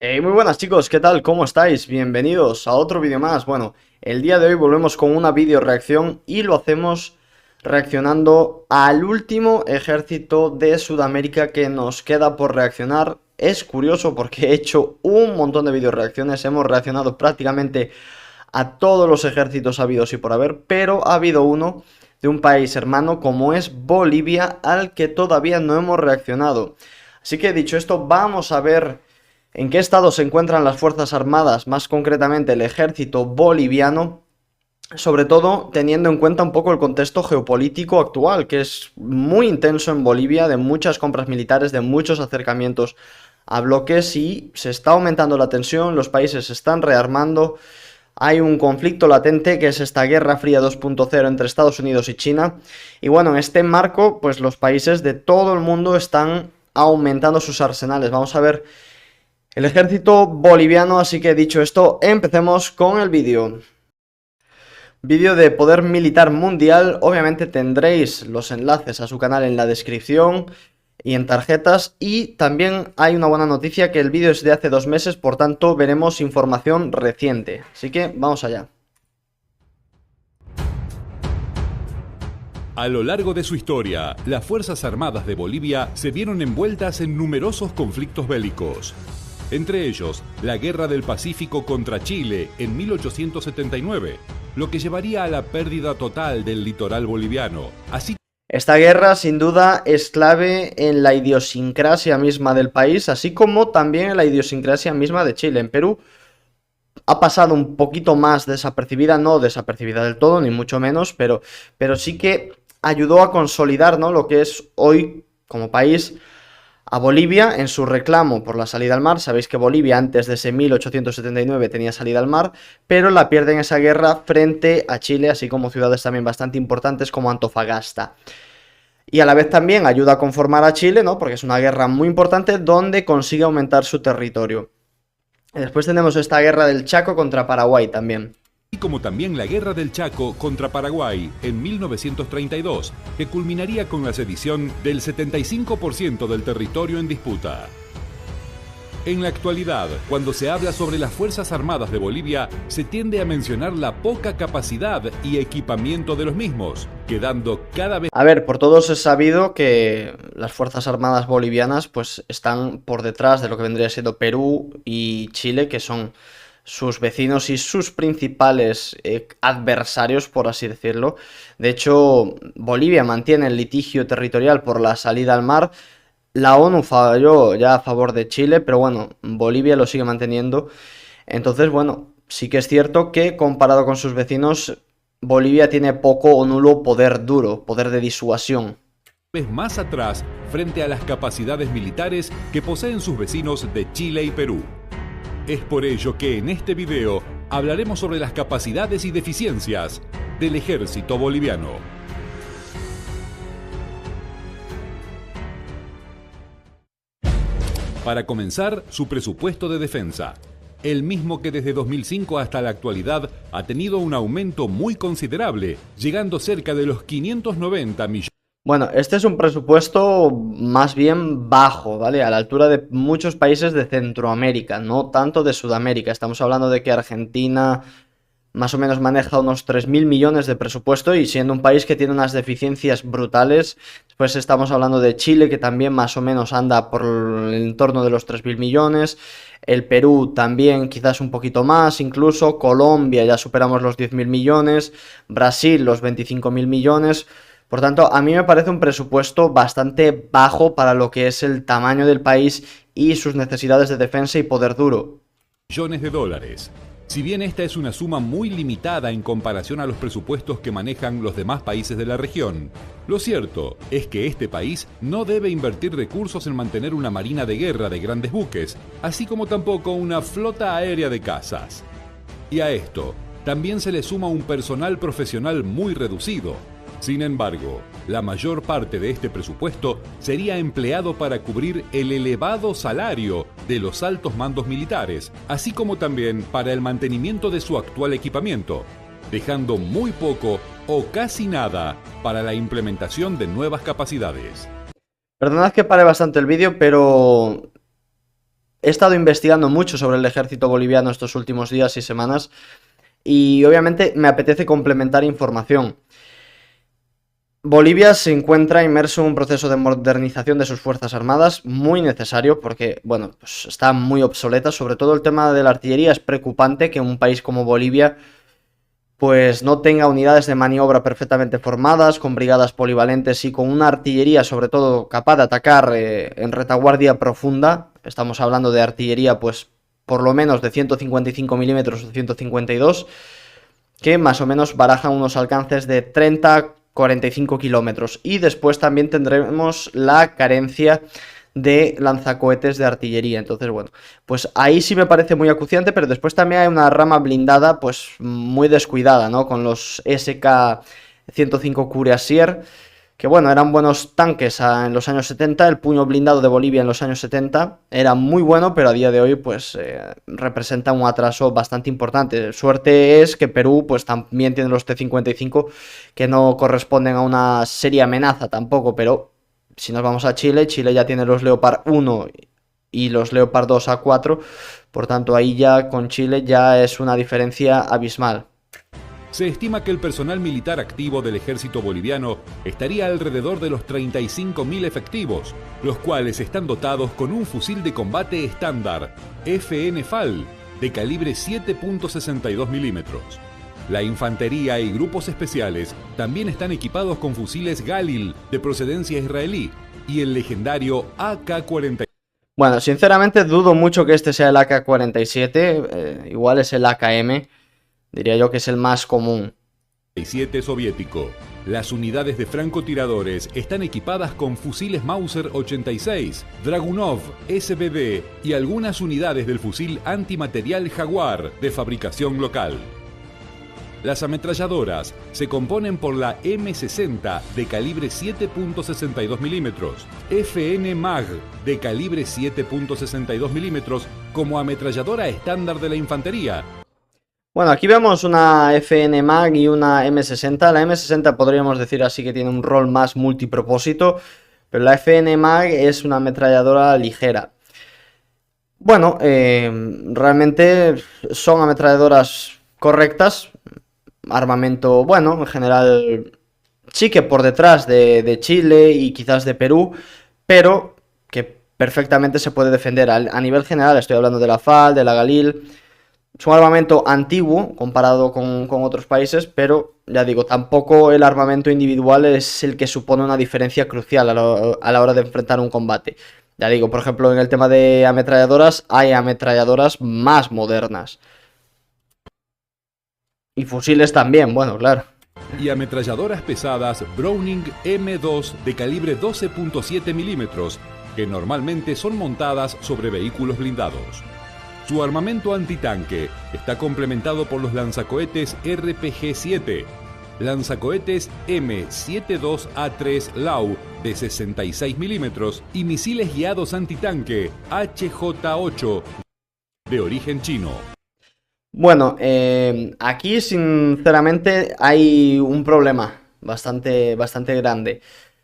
Muy buenas chicos, ¿qué tal? ¿Cómo estáis? Bienvenidos a otro vídeo más. Bueno, el día de hoy volvemos con una video reacción y lo hacemos reaccionando al último ejército de Sudamérica que nos queda por reaccionar. Es curioso porque he hecho un montón de video reacciones, hemos reaccionado prácticamente a todos los ejércitos habidos y por haber, pero ha habido uno de un país hermano como es Bolivia al que todavía no hemos reaccionado. Así que dicho esto, vamos a ver en qué estado se encuentran las Fuerzas Armadas, más concretamente el ejército boliviano, sobre todo teniendo en cuenta un poco el contexto geopolítico actual, que es muy intenso en Bolivia, de muchas compras militares, de muchos acercamientos a bloques y se está aumentando la tensión, los países se están rearmando. Hay un conflicto latente que es esta Guerra Fría 2.0 entre Estados Unidos y China. Y bueno, en este marco, pues los países de todo el mundo están aumentando sus arsenales. Vamos a ver el ejército boliviano, así que dicho esto, empecemos con el vídeo. Vídeo de Poder Militar Mundial, obviamente tendréis los enlaces a su canal en la descripción y en tarjetas, y también hay una buena noticia que el vídeo es de hace 2 meses, por tanto veremos información reciente, así que vamos allá. A lo largo de su historia, las Fuerzas Armadas de Bolivia se vieron envueltas en numerosos conflictos bélicos. Entre ellos, la Guerra del Pacífico contra Chile en 1879, lo que llevaría a la pérdida total del litoral boliviano. Esta guerra sin duda es clave en la idiosincrasia misma del país, así como también en la idiosincrasia misma de Chile. En Perú ha pasado un poquito más desapercibida, no desapercibida del todo, ni mucho menos, pero sí que ayudó a consolidar, ¿no?, lo que es hoy como país a Bolivia en su reclamo por la salida al mar. Sabéis que Bolivia antes de ese 1879 tenía salida al mar, pero la pierde en esa guerra frente a Chile, así como ciudades también bastante importantes como Antofagasta. Y a la vez también ayuda a conformar a Chile, ¿no?, porque es una guerra muy importante donde consigue aumentar su territorio. Y después tenemos esta guerra del Chaco contra Paraguay también. Y como también la Guerra del Chaco contra Paraguay en 1932, que culminaría con la sedición del 75% del territorio en disputa. En la actualidad, cuando se habla sobre las Fuerzas Armadas de Bolivia, se tiende a mencionar la poca capacidad y equipamiento de los mismos, quedando cada vez... A ver, por todos es sabido que las Fuerzas Armadas bolivianas pues están por detrás de lo que vendría siendo Perú y Chile, que son sus vecinos y sus principales adversarios, por así decirlo. De hecho, Bolivia mantiene el litigio territorial por la salida al mar. La ONU falló ya a favor de Chile, pero bueno, Bolivia lo sigue manteniendo. Entonces, bueno, sí que es cierto que comparado con sus vecinos, Bolivia tiene poco o nulo poder duro, poder de disuasión. más atrás frente a las capacidades militares que poseen sus vecinos de Chile y Perú. Es por ello que en este video hablaremos sobre las capacidades y deficiencias del ejército boliviano. Para comenzar, su presupuesto de defensa, el mismo que desde 2005 hasta la actualidad ha tenido un aumento muy considerable, llegando cerca de los 590 millones. Bueno, este es un presupuesto más bien bajo, ¿vale? A la altura de muchos países de Centroamérica, no tanto de Sudamérica. Estamos hablando de que Argentina más o menos maneja unos 3.000 millones de presupuesto y siendo un país que tiene unas deficiencias brutales. Después estamos hablando de Chile, que también más o menos anda por el entorno de los 3.000 millones. El Perú también quizás un poquito más, incluso Colombia ya superamos los 10.000 millones, Brasil los 25.000 millones. Por tanto, a mí me parece un presupuesto bastante bajo para lo que es el tamaño del país y sus necesidades de defensa y poder duro. Millones de dólares. Si bien esta es una suma muy limitada en comparación a los presupuestos que manejan los demás países de la región, lo cierto es que este país no debe invertir recursos en mantener una marina de guerra de grandes buques, así como tampoco una flota aérea de cazas. Y a esto también se le suma un personal profesional muy reducido. Sin embargo, la mayor parte de este presupuesto sería empleado para cubrir el elevado salario de los altos mandos militares, así como también para el mantenimiento de su actual equipamiento, dejando muy poco o casi nada para la implementación de nuevas capacidades. Perdonad que pare bastante el vídeo, pero he estado investigando mucho sobre el ejército boliviano estos últimos días y semanas y obviamente me apetece complementar información. Bolivia se encuentra inmerso en un proceso de modernización de sus fuerzas armadas muy necesario porque, bueno, pues está muy obsoleta. Sobre todo el tema de la artillería es preocupante que un país como Bolivia pues no tenga unidades de maniobra perfectamente formadas, con brigadas polivalentes y con una artillería sobre todo capaz de atacar en retaguardia profunda. Estamos hablando de artillería pues por lo menos de 155 milímetros o 152, que más o menos barajan unos alcances de 30-45 kilómetros. Y después también tendremos la carencia de lanzacohetes de artillería. Entonces, bueno, pues ahí sí me parece muy acuciante, pero después también hay una rama blindada pues muy descuidada, ¿no? Con los SK-105 Cuirassier, que bueno, eran buenos tanques en los años 70, el puño blindado de Bolivia en los años 70 era muy bueno, pero a día de hoy pues representa un atraso bastante importante. Suerte es que Perú pues también tiene los T-55 que no corresponden a una seria amenaza tampoco, pero si nos vamos a Chile, Chile ya tiene los Leopard 1 y los Leopard 2 A4, por tanto ahí ya con Chile ya es una diferencia abismal. Se estima que el personal militar activo del ejército boliviano estaría alrededor de los 35.000 efectivos, los cuales están dotados con un fusil de combate estándar, FN FAL, de calibre 7.62 milímetros. La infantería y grupos especiales también están equipados con fusiles Galil de procedencia israelí y el legendario AK-47. Bueno, sinceramente dudo mucho que este sea el AK-47, igual es el AKM. Diría yo que es el más común. 7 soviético. Las unidades de francotiradores están equipadas con fusiles Mauser 86, Dragunov, SBB y algunas unidades del fusil antimaterial Jaguar de fabricación local. Las ametralladoras se componen por la M60 de calibre 7.62 milímetros, FN MAG de calibre 7.62 milímetros como ametralladora estándar de la infantería. Bueno, aquí vemos una FN MAG y una M60. La M60 podríamos decir así que tiene un rol más multipropósito, pero la FN MAG es una ametralladora ligera. Bueno, realmente son ametralladoras correctas, armamento bueno, en general sí que por detrás de Chile y quizás de Perú, pero que perfectamente se puede defender. A nivel general estoy hablando de la FAL, de la Galil. Es un armamento antiguo comparado con otros países, pero ya digo, tampoco el armamento individual es el que supone una diferencia crucial a la hora de enfrentar un combate. Ya digo, por ejemplo, en el tema de ametralladoras, hay ametralladoras más modernas. Y fusiles también, bueno, claro. Y ametralladoras pesadas Browning M2 de calibre 12.7 milímetros, que normalmente son montadas sobre vehículos blindados. Su armamento antitanque está complementado por los lanzacohetes RPG-7, lanzacohetes M72A3 LAU de 66 milímetros y misiles guiados antitanque HJ-8 de origen chino. Bueno, aquí sinceramente hay un problema bastante grande.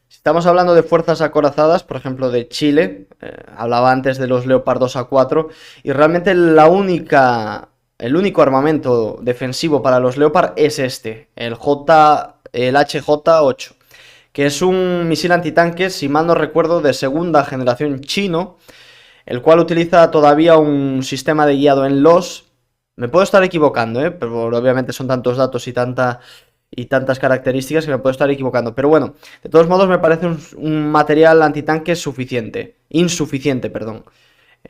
Si estamos hablando de fuerzas acorazadas, por ejemplo de Chile, hablaba antes de los Leopard 2 A4, y realmente el único armamento defensivo para los Leopard es este, el HJ-8, que es un misil antitanque, si mal no recuerdo, de segunda generación chino, el cual utiliza todavía un sistema de guiado en LOS. Me puedo estar equivocando, pero obviamente son tantos datos y tantas características que me puedo estar equivocando. Pero bueno, de todos modos me parece un material antitanque insuficiente, perdón.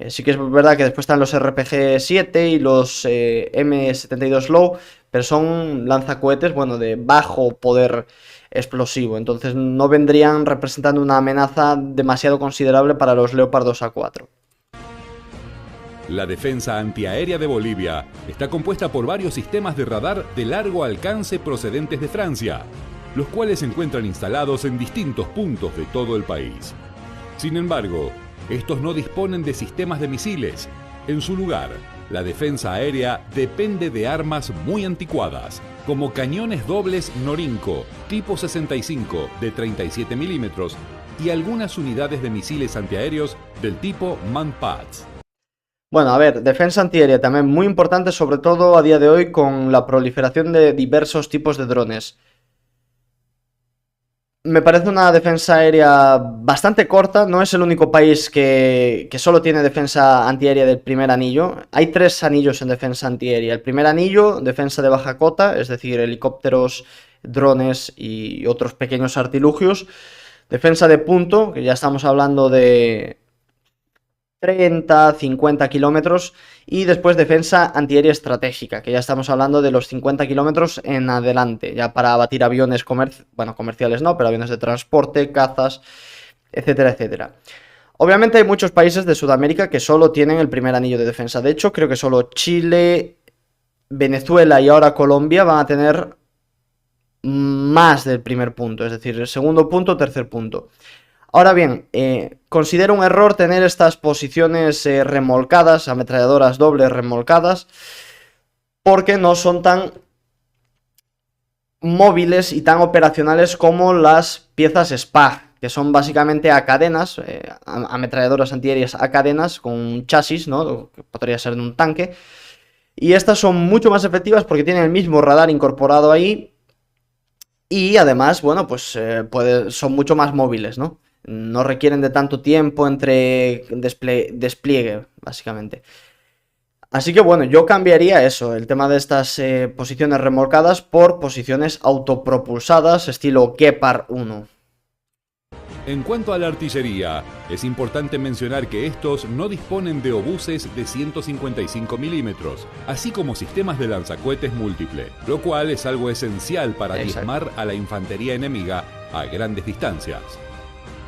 Sí que es verdad que después están los RPG-7 y los M72 Low, pero son lanzacohetes, bueno, de bajo poder explosivo. Entonces no vendrían representando una amenaza demasiado considerable para los Leopard 2 A4. La defensa antiaérea de Bolivia está compuesta por varios sistemas de radar de largo alcance procedentes de Francia, los cuales se encuentran instalados en distintos puntos de todo el país. Sin embargo, estos no disponen de sistemas de misiles. En su lugar, la defensa aérea depende de armas muy anticuadas, como cañones dobles Norinco tipo 65 de 37 milímetros y algunas unidades de misiles antiaéreos del tipo Manpads. Bueno, a ver, defensa antiaérea también muy importante, sobre todo a día de hoy con la proliferación de diversos tipos de drones. Me parece una defensa aérea bastante corta. No es el único país que solo tiene defensa antiaérea del primer anillo. Hay 3 anillos en defensa antiaérea. El primer anillo, defensa de baja cota, es decir, helicópteros, drones y otros pequeños artilugios. Defensa de punto, que ya estamos hablando de 30, 50 kilómetros. Y después defensa antiaérea estratégica, que ya estamos hablando de los 50 kilómetros en adelante, ya para abatir aviones bueno, comerciales no, pero aviones de transporte, cazas, etcétera, etcétera. Obviamente hay muchos países de Sudamérica que solo tienen el primer anillo de defensa. De hecho, creo que solo Chile, Venezuela y ahora Colombia van a tener más del primer punto, es decir, el segundo punto, tercer punto. Ahora bien, considero un error tener estas posiciones remolcadas, ametralladoras dobles remolcadas, porque no son tan móviles y tan operacionales como las piezas SPAG, que son básicamente a cadenas, ametralladoras antiaéreas a cadenas con un chasis, ¿no? Que podría ser de un tanque. Y estas son mucho más efectivas porque tienen el mismo radar incorporado ahí. Y además, bueno, pues son mucho más móviles, ¿no? No requieren de tanto tiempo entre despliegue, básicamente. Así que bueno, yo cambiaría eso, el tema de estas posiciones remolcadas por posiciones autopropulsadas, estilo Gepard 1. En cuanto a la artillería, es importante mencionar que estos no disponen de obuses de 155 milímetros, así como sistemas de lanzacohetes múltiple, lo cual es algo esencial para diezmar a la infantería enemiga a grandes distancias.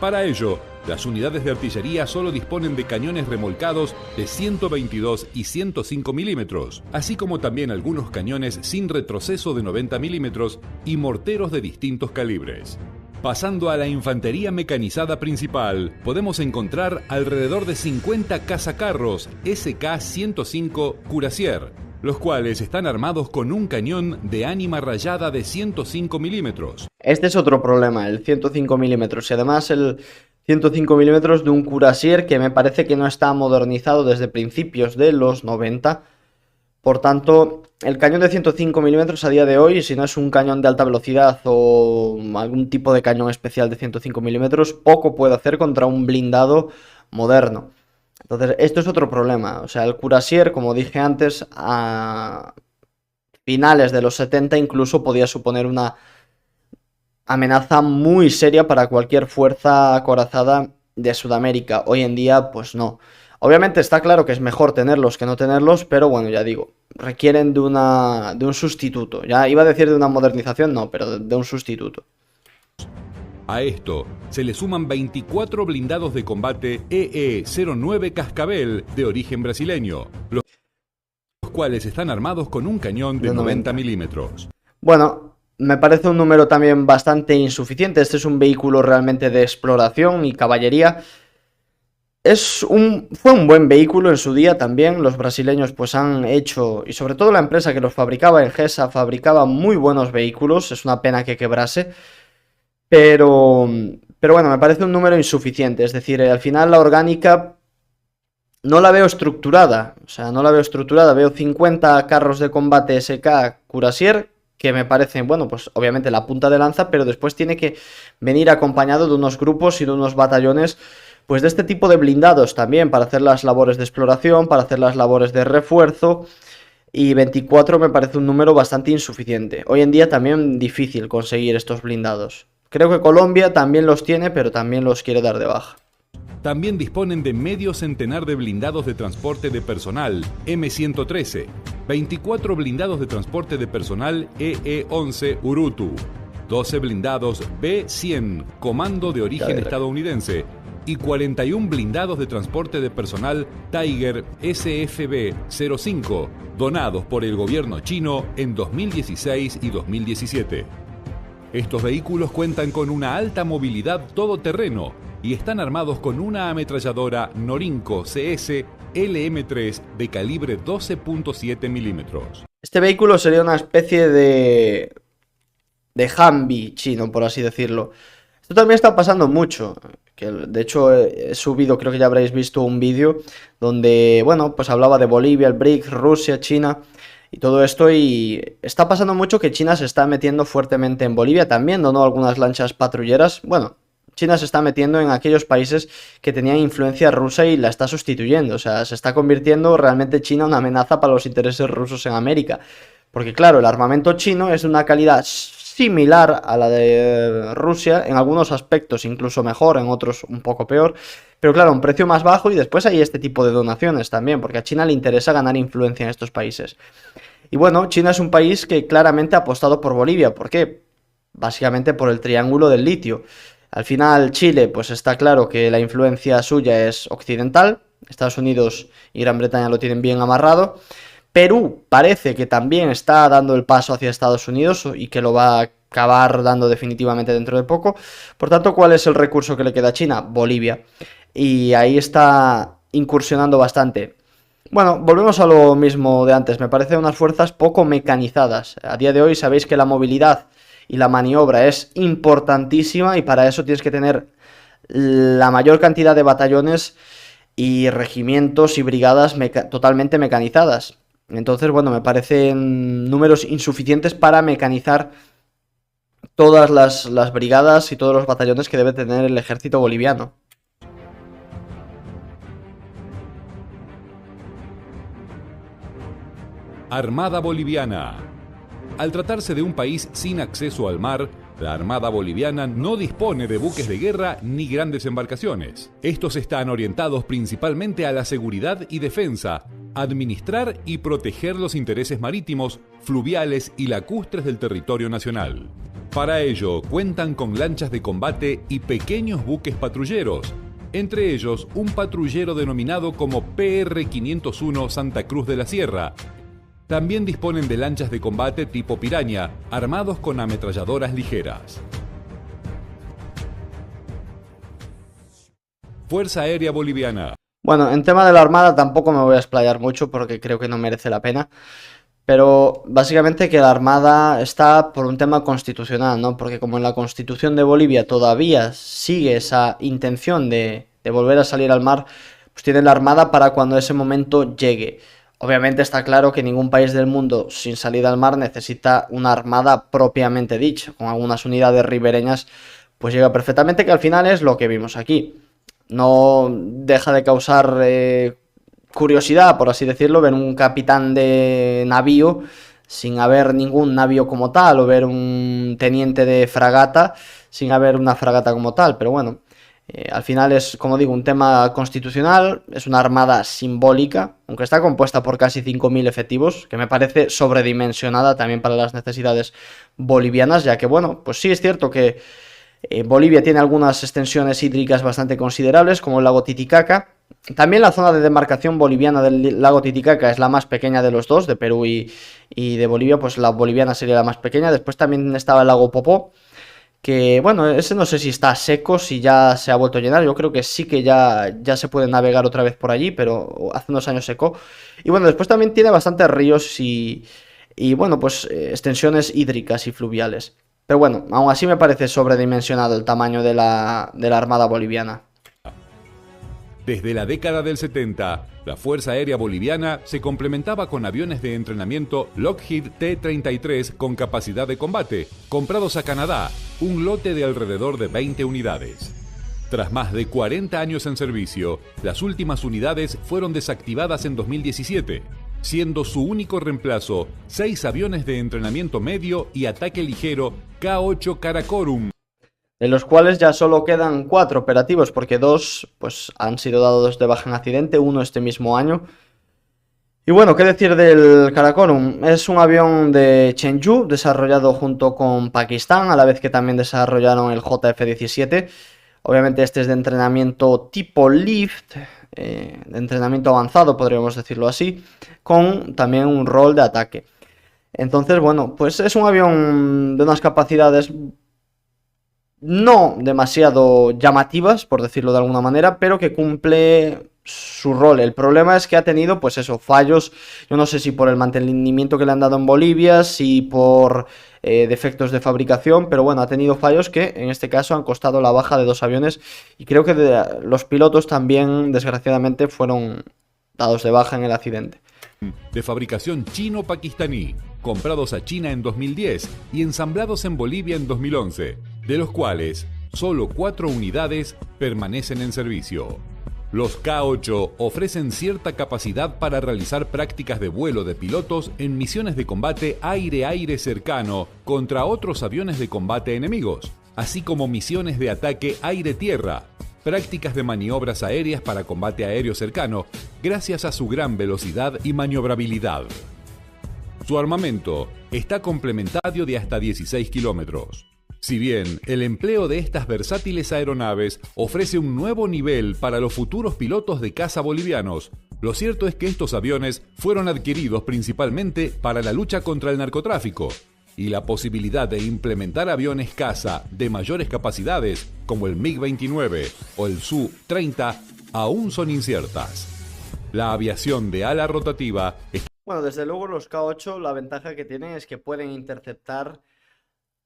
Para ello, las unidades de artillería solo disponen de cañones remolcados de 122 y 105 milímetros, así como también algunos cañones sin retroceso de 90 milímetros y morteros de distintos calibres. Pasando a la infantería mecanizada principal, podemos encontrar alrededor de 50 cazacarros SK-105 Cuirassier, los cuales están armados con un cañón de ánima rayada de 105 milímetros. Este es otro problema, el 105 milímetros, y además el 105 milímetros de un Cuirassier que me parece que no está modernizado desde principios de los 90. Por tanto, el cañón de 105 milímetros a día de hoy, si no es un cañón de alta velocidad o algún tipo de cañón especial de 105 milímetros, poco puede hacer contra un blindado moderno. Entonces, esto es otro problema. O sea, el Cuirassier, como dije antes, a finales de los 70 incluso podía suponer una amenaza muy seria para cualquier fuerza acorazada de Sudamérica. Hoy en día, pues no. Obviamente está claro que es mejor tenerlos que no tenerlos, pero bueno, ya digo, requieren de un sustituto. Ya iba a decir de una modernización, no, pero de un sustituto. A esto se le suman 24 blindados de combate EE-09 Cascabel de origen brasileño, los cuales están armados con un cañón de 90 milímetros. Bueno, me parece un número también bastante insuficiente. Este es un vehículo realmente de exploración y caballería. Fue un buen vehículo en su día también. Los brasileños pues han hecho, y sobre todo la empresa que los fabricaba, Engesa, fabricaba muy buenos vehículos. Es una pena que quebrase. Pero bueno, me parece un número insuficiente. Es decir, al final la orgánica no la veo estructurada. O sea, no la veo estructurada. Veo 50 carros de combate SK Cuirassier, que me parecen, bueno, pues obviamente la punta de lanza, pero después tiene que venir acompañado de unos grupos y de unos batallones, pues de este tipo de blindados también, para hacer las labores de exploración, para hacer las labores de refuerzo. Y 24 me parece un número bastante insuficiente. Hoy en día también difícil conseguir estos blindados. Creo que Colombia también los tiene, pero también los quiere dar de baja. También disponen de medio centenar de blindados de transporte de personal M113, 24 blindados de transporte de personal EE-11 Urutu, 12 blindados B-100 Comando de origen estadounidense y 41 blindados de transporte de personal Tiger SFB-05, donados por el gobierno chino en 2016 y 2017. Estos vehículos cuentan con una alta movilidad todoterreno y están armados con una ametralladora Norinco CS LM3 de calibre 12.7 milímetros. Este vehículo sería una especie de Humvee chino, por así decirlo. Esto también está pasando mucho. que de hecho he subido, creo que ya habréis visto un vídeo donde, bueno, pues hablaba de Bolivia, el BRICS, Rusia, China y todo esto, y está pasando mucho que China se está metiendo fuertemente en Bolivia también, ¿no? Algunas lanchas patrulleras, bueno, China se está metiendo en aquellos países que tenían influencia rusa y la está sustituyendo, o sea, se está convirtiendo realmente China en una amenaza para los intereses rusos en América. Porque claro, el armamento chino es de una calidad similar a la de Rusia, en algunos aspectos incluso mejor, en otros un poco peor, pero claro, un precio más bajo, y después hay este tipo de donaciones también, porque a China le interesa ganar influencia en estos países. Y bueno, China es un país que claramente ha apostado por Bolivia. ¿Por qué? Básicamente por el triángulo del litio. Al final, Chile, pues está claro que la influencia suya es occidental. Estados Unidos y Gran Bretaña lo tienen bien amarrado. Perú parece que también está dando el paso hacia Estados Unidos y que lo va a acabar dando definitivamente dentro de poco. Por tanto, ¿cuál es el recurso que le queda a China? Bolivia. Y ahí está incursionando bastante. Bueno, volvemos a lo mismo de antes. Me parecen unas fuerzas poco mecanizadas. A día de hoy sabéis que la movilidad y la maniobra es importantísima, y para eso tienes que tener la mayor cantidad de batallones y regimientos y brigadas totalmente mecanizadas. Entonces, bueno, me parecen números insuficientes para mecanizar todas las brigadas y todos los batallones que debe tener el ejército boliviano. Armada Boliviana. Al tratarse de un país sin acceso al mar, la Armada Boliviana no dispone de buques de guerra ni grandes embarcaciones. Estos están orientados principalmente a la seguridad y defensa, administrar y proteger los intereses marítimos, fluviales y lacustres del territorio nacional. Para ello, cuentan con lanchas de combate y pequeños buques patrulleros, entre ellos un patrullero denominado como PR-501 Santa Cruz de la Sierra. También disponen de lanchas de combate tipo Piraña, armados con ametralladoras ligeras. Fuerza Aérea Boliviana. Bueno, en tema de la Armada tampoco me voy a explayar mucho porque creo que no merece la pena. Pero básicamente que la Armada está por un tema constitucional, ¿no? Porque como en la Constitución de Bolivia todavía sigue esa intención de volver a salir al mar, pues tienen la Armada para cuando ese momento llegue. Obviamente está claro que ningún país del mundo sin salida al mar necesita una armada propiamente dicha. Con algunas unidades ribereñas pues llega perfectamente, que al final es lo que vimos aquí. No deja de causar curiosidad, por así decirlo, ver un capitán de navío sin haber ningún navío como tal, o ver un teniente de fragata sin haber una fragata como tal, pero bueno, al final es, como digo, un tema constitucional, es una armada simbólica, aunque está compuesta por casi 5.000 efectivos, que me parece sobredimensionada también para las necesidades bolivianas, ya que, bueno, pues sí es cierto que Bolivia tiene algunas extensiones hídricas bastante considerables, como el lago Titicaca. También la zona de demarcación boliviana del lago Titicaca es la más pequeña de los dos, de Perú y de Bolivia, pues la boliviana sería la más pequeña. Después también estaba el lago Popó, que bueno, ese no sé si está seco, si ya se ha vuelto a llenar. Yo creo que sí que ya se puede navegar otra vez por allí, pero hace unos años secó. Y bueno, después también tiene bastantes ríos y bueno, pues extensiones hídricas y fluviales. Pero bueno, aún así me parece sobredimensionado el tamaño de la Armada boliviana. Desde la década del 70, la Fuerza Aérea Boliviana se complementaba con aviones de entrenamiento Lockheed T-33 con capacidad de combate, comprados a Canadá, un lote de alrededor de 20 unidades. Tras más de 40 años en servicio, las últimas unidades fueron desactivadas en 2017, siendo su único reemplazo 6 aviones de entrenamiento medio y ataque ligero K-8 Karakorum, De los cuales ya solo quedan 4 operativos, porque 2 pues, han sido dados de baja en accidente, uno este mismo año. Y bueno, ¿qué decir del Karakorum? Es un avión de Chengdu, desarrollado junto con Pakistán, a la vez que también desarrollaron el JF-17. Obviamente este es de entrenamiento tipo lift, de entrenamiento avanzado, podríamos decirlo así, con también un rol de ataque. Entonces, bueno, pues es un avión de unas capacidades no demasiado llamativas, por decirlo de alguna manera, pero que cumple su rol. El problema es que ha tenido, pues eso, fallos. Yo no sé si por el mantenimiento que le han dado en Bolivia, si por defectos de fabricación, pero bueno, ha tenido fallos que en este caso han costado la baja de 2 aviones y creo que los pilotos también, desgraciadamente, fueron dados de baja en el accidente. De fabricación chino-pakistaní, comprados a China en 2010 y ensamblados en Bolivia en 2011, de los cuales solo 4 unidades permanecen en servicio. Los K-8 ofrecen cierta capacidad para realizar prácticas de vuelo de pilotos en misiones de combate aire-aire cercano contra otros aviones de combate enemigos, así como misiones de ataque aire-tierra, prácticas de maniobras aéreas para combate aéreo cercano, gracias a su gran velocidad y maniobrabilidad. Su armamento está complementario de hasta 16 kilómetros. Si bien el empleo de estas versátiles aeronaves ofrece un nuevo nivel para los futuros pilotos de caza bolivianos, lo cierto es que estos aviones fueron adquiridos principalmente para la lucha contra el narcotráfico, y la posibilidad de implementar aviones caza de mayores capacidades, como el MiG-29 o el Su-30, aún son inciertas. La aviación de ala rotativa está... Bueno, desde luego los K-8 la ventaja que tienen es que pueden interceptar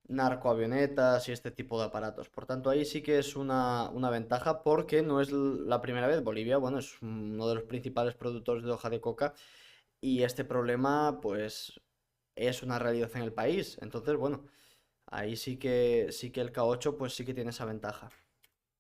narcoavionetas y este tipo de aparatos. Por tanto, ahí sí que es una ventaja porque no es la primera vez. Bolivia, bueno, es uno de los principales productores de hoja de coca y este problema, pues, es una realidad en el país. Entonces, bueno, ahí sí que el K-8, pues sí que tiene esa ventaja.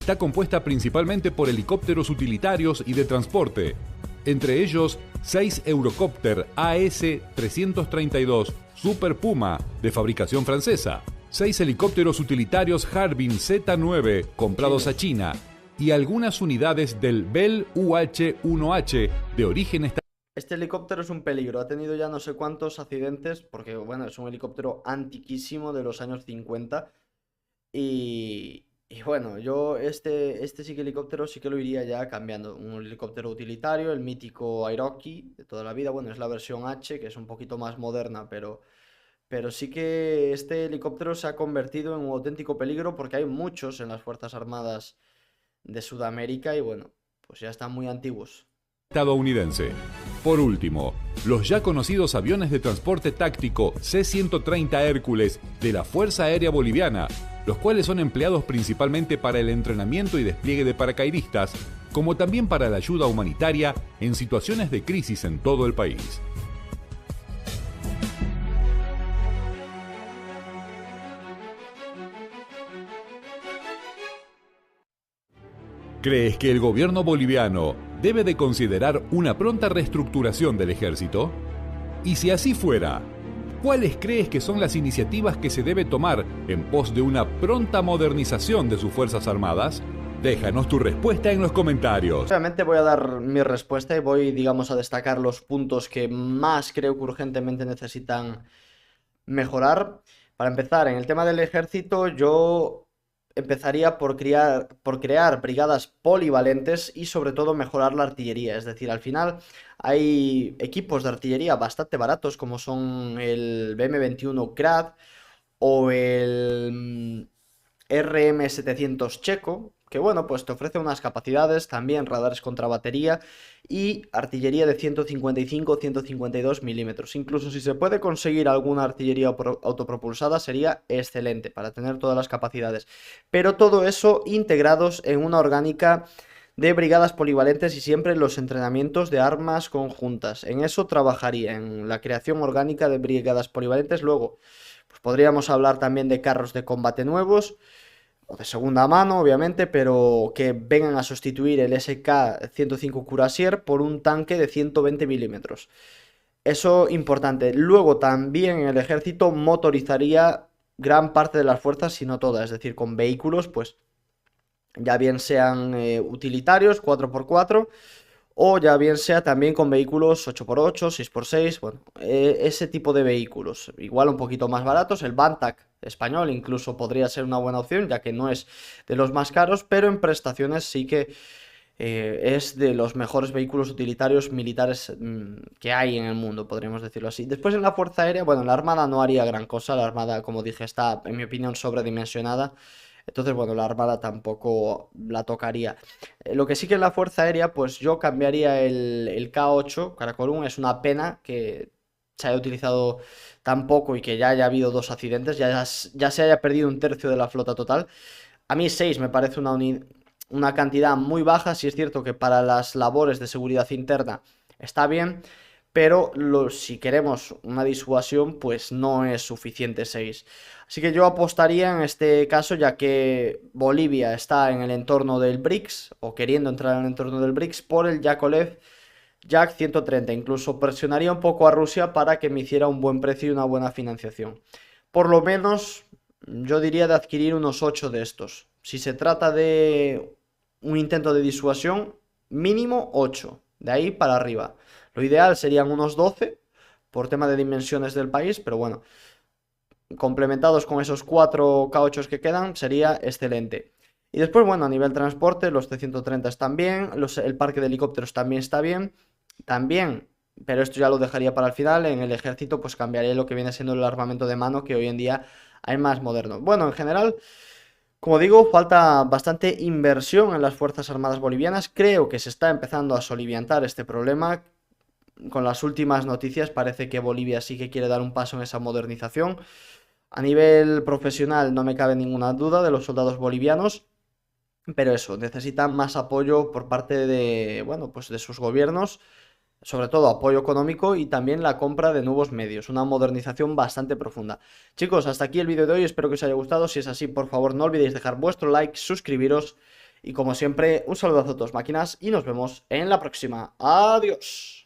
Está compuesta principalmente por helicópteros utilitarios y de transporte, entre ellos 6 Eurocopter AS-332 Super Puma de fabricación francesa, 6 helicópteros utilitarios Harbin Z-9 comprados a China y algunas unidades del Bell UH-1H de origen estadounidense. Este helicóptero es un peligro, ha tenido ya no sé cuántos accidentes porque, bueno, es un helicóptero antiquísimo de los años 50 y bueno, yo este sí que helicóptero sí que lo iría ya cambiando. Un helicóptero utilitario, el mítico Airocchi de toda la vida. Bueno, es la versión H, que es un poquito más moderna, pero sí que este helicóptero se ha convertido en un auténtico peligro porque hay muchos en las Fuerzas Armadas de Sudamérica y bueno, pues ya están muy antiguos. Por último, los ya conocidos aviones de transporte táctico C-130 Hércules de la Fuerza Aérea Boliviana, los cuales son empleados principalmente para el entrenamiento y despliegue de paracaidistas, como también para la ayuda humanitaria en situaciones de crisis en todo el país. ¿Crees que el gobierno boliviano debe de considerar una pronta reestructuración del ejército? Y si así fuera, ¿cuáles crees que son las iniciativas que se debe tomar en pos de una pronta modernización de sus Fuerzas Armadas? Déjanos tu respuesta en los comentarios. Obviamente voy a dar mi respuesta y voy, digamos, a destacar los puntos que más creo que urgentemente necesitan mejorar. Para empezar, en el tema del ejército, yo empezaría por crear brigadas polivalentes y sobre todo mejorar la artillería. Es decir, al final hay equipos de artillería bastante baratos como son el BM-21 Grad o el RM-700 checo, que bueno, pues te ofrece unas capacidades, también radares contra batería y artillería de 155-152 milímetros. Incluso si se puede conseguir alguna artillería autopropulsada sería excelente para tener todas las capacidades. Pero todo eso integrados en una orgánica de brigadas polivalentes y siempre en los entrenamientos de armas conjuntas. En eso trabajaría, en la creación orgánica de brigadas polivalentes. Luego, pues podríamos hablar también de carros de combate nuevos o de segunda mano, obviamente, pero que vengan a sustituir el SK-105 Cuirassier por un tanque de 120 milímetros. Eso importante. Luego también en el ejército motorizaría gran parte de las fuerzas, si no todas, es decir, con vehículos, pues ya bien sean utilitarios, 4x4, o ya bien sea también con vehículos 8x8, 6x6, bueno, ese tipo de vehículos. Igual un poquito más baratos, el Bantac español incluso podría ser una buena opción, ya que no es de los más caros, pero en prestaciones sí que es de los mejores vehículos utilitarios militares que hay en el mundo, podríamos decirlo así. Después en la Fuerza Aérea, bueno, la Armada no haría gran cosa, la Armada, como dije, está, en mi opinión, sobredimensionada. Entonces, bueno, la armada tampoco la tocaría. Lo que sí que en la Fuerza Aérea, pues yo cambiaría el K8, Caracol 1. Es una pena que se haya utilizado tan poco y que ya haya habido dos accidentes, ya se haya perdido un tercio de la flota total. A mí 6 me parece una cantidad muy baja. Sí es cierto que para las labores de seguridad interna está bien, pero si queremos una disuasión, pues no es suficiente 6. Así que yo apostaría en este caso, ya que Bolivia está en el entorno del BRICS, o queriendo entrar en el entorno del BRICS, por el Yakolev Yak 130. Incluso presionaría un poco a Rusia para que me hiciera un buen precio y una buena financiación. Por lo menos, yo diría de adquirir unos 8 de estos. Si se trata de un intento de disuasión, mínimo 8. De ahí para arriba. Lo ideal serían unos 12 por tema de dimensiones del país, pero bueno, complementados con esos 4 K8 que quedan, sería excelente. Y después, bueno, a nivel transporte, los C-130 están bien, el parque de helicópteros también está bien, también, pero esto ya lo dejaría para el final. En el ejército, pues cambiaré lo que viene siendo el armamento de mano, que hoy en día hay más moderno. Bueno, en general, como digo, falta bastante inversión en las Fuerzas Armadas bolivianas. Creo que se está empezando a soliviantar este problema. Con las últimas noticias parece que Bolivia sí que quiere dar un paso en esa modernización. A nivel profesional no me cabe ninguna duda de los soldados bolivianos, pero eso, necesitan más apoyo por parte de, bueno, pues de sus gobiernos, sobre todo apoyo económico y también la compra de nuevos medios, una modernización bastante profunda. Chicos, hasta aquí el vídeo de hoy, espero que os haya gustado. Si es así, por favor, no olvidéis dejar vuestro like, suscribiros y como siempre, un saludazo a todos máquinas y nos vemos en la próxima. Adiós.